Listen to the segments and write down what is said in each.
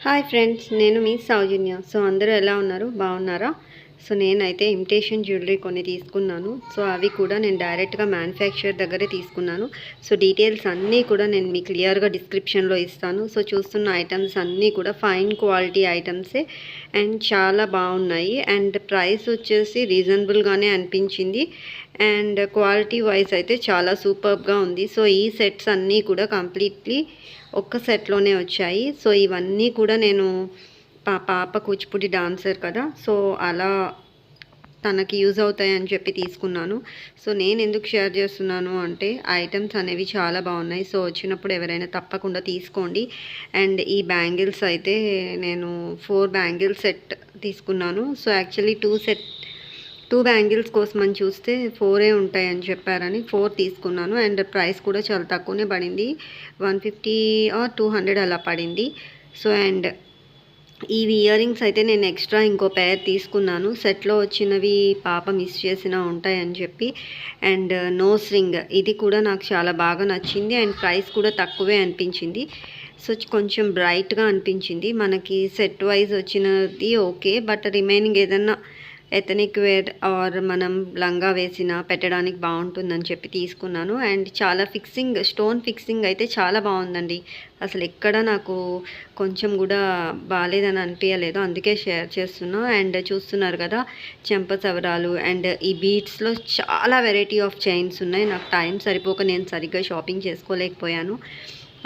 Hi friends, నేను మీ సౌజన్య. So అందరూ ఎలా ఉన్నారు? బాగున్నారా? సో నేనైతే ఇమిటేషన్ జ్యువెలరీ కొన్ని తీసుకున్నాను. సో అవి కూడా నేను డైరెక్ట్గా మ్యానుఫ్యాక్చరర్ దగ్గరే తీసుకున్నాను. సో డీటెయిల్స్ అన్నీ కూడా నేను మీకు క్లియర్గా డిస్క్రిప్షన్లో ఇస్తాను. సో చూస్తున్న ఐటమ్స్ అన్నీ కూడా ఫైన్ క్వాలిటీ ఐటమ్సే అండ్ చాలా బాగున్నాయి. అండ్ ప్రైస్ వచ్చేసి రీజనబుల్గానే అనిపించింది. అండ్ క్వాలిటీ వైజ్ అయితే చాలా సూపర్గా ఉంది. సో ఈ సెట్స్ అన్నీ కూడా కంప్లీట్లీ ఒక్క సెట్లోనే వచ్చాయి. సో ఇవన్నీ కూడా నేను పాప కూచిపూడి డాన్సర్ కదా, సో అలా తనకి యూజ్ అవుతాయని చెప్పి తీసుకున్నాను. సో నేను ఎందుకు షేర్ చేస్తున్నాను అంటే ఐటమ్స్ అనేవి చాలా బాగున్నాయి. సో వచ్చినప్పుడు ఎవరైనా తప్పకుండా తీసుకోండి. అండ్ ఈ బ్యాంగిల్స్ అయితే నేను 4 బ్యాంగిల్ సెట్ తీసుకున్నాను. సో యాక్చువల్లీ 2 బ్యాంగిల్స్ కోసం అని చూస్తే 4 ఉంటాయని చెప్పారని 4 తీసుకున్నాను. అండ్ ప్రైస్ కూడా చాలా తక్కువనే పడింది, 150 ఆర్ 200 అలా పడింది. సో అండ్ ఇవి ఇయర్ రింగ్స్ అయితే నేను ఎక్స్ట్రా ఇంకో పేర్ తీసుకున్నాను. సెట్లో వచ్చినవి పాప మిస్ చేసినా ఉంటాయని చెప్పి. అండ్ నోస్ రింగ్ ఇది కూడా నాకు చాలా బాగా నచ్చింది. అండ్ ప్రైస్ కూడా తక్కువే అనిపించింది. సో కొంచెం బ్రైట్గా అనిపించింది. మనకి సెట్ వైజ్ వచ్చినది ఓకే, బట్ రిమైనింగ్ ఏదన్నా ఎథనిక్ వేర్ ఆర్ మనం లంగా వేసిన పెట్టడానికి బాగుంటుందని చెప్పి తీసుకున్నాను. అండ్ చాలా స్టోన్ ఫిక్సింగ్ అయితే చాలా బాగుందండి. అసలు ఎక్కడ నాకు కొంచెం కూడా బాగాలేదని అనిపించలేదు, అందుకే షేర్ చేస్తున్నా. అండ్ చూస్తున్నారు కదా చెంప సవరాలు అండ్ ఈ బీట్స్లో చాలా వెరైటీ ఆఫ్ చైన్స్ ఉన్నాయి. నాకు టైం సరిపోక నేను సరిగ్గా షాపింగ్ చేసుకోలేకపోయాను.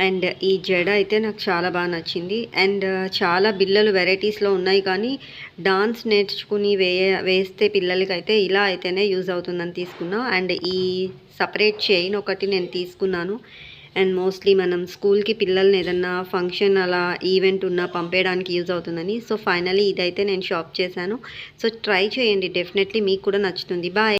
అండ్ ఈ జడ అయితే నాకు చాలా బాగా నచ్చింది. అండ్ చాలా బిళ్ళలు వెరైటీస్లో ఉన్నాయి, కానీ డాన్స్ నేర్చుకుని వేస్తే పిల్లలకైతే ఇలా అయితేనే యూజ్ అవుతుందని తీసుకున్నా. అండ్ ఈ సపరేట్ చైన్ ఒకటి నేను తీసుకున్నాను. అండ్ మోస్ట్లీ మనం స్కూల్కి పిల్లల్ని ఏదన్నా ఫంక్షన్ అలా ఈవెంట్ ఉన్నా పంపేయడానికి యూజ్ అవుతుందని. సో ఫైనలీ ఇదైతే నేను షాప్ చేశాను. సో ట్రై చేయండి, డెఫినెట్లీ మీకు కూడా నచ్చుతుంది. బాయ్.